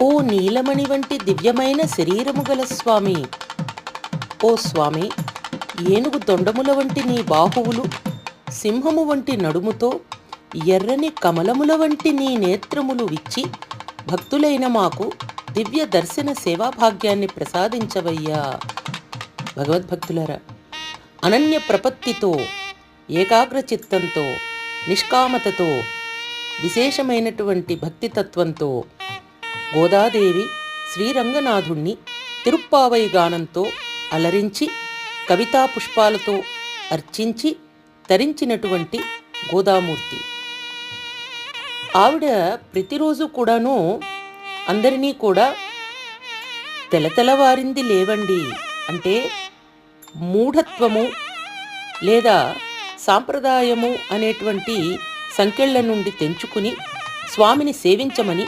ఓ నీలమణి వంటి దివ్యమైన శరీరము గల స్వామి, ఓ స్వామి, ఏనుగు తొండముల వంటి నీ బాహువులు, సింహము వంటి నడుముతో ఎర్రని కమలముల వంటి నీ నేత్రములు విచ్చి భక్తులైన మాకు దివ్య దర్శన సేవాభాగ్యాన్ని ప్రసాదించవయ్యా. భగవద్భక్తులారా, అనన్య ప్రపత్తితో, ఏకాగ్ర చిత్తంతో, నిష్కామతతో, విశేషమైనటువంటి భక్తితత్వంతో గోదాదేవి శ్రీరంగనాథుణ్ణి తిరుప్పావై గానంతో అలరించి కవితా పుష్పాలతో అర్చించి తరించినటువంటి గోదామూర్తి. ఆవిడ ప్రతిరోజు కూడాను అందరినీ కూడా తెలతెలవారింది లేవండి అంటే మూఢత్వము లేదా సాంప్రదాయము అనేటువంటి సంకెళ్ల నుండి తెంచుకుని స్వామిని సేవించమని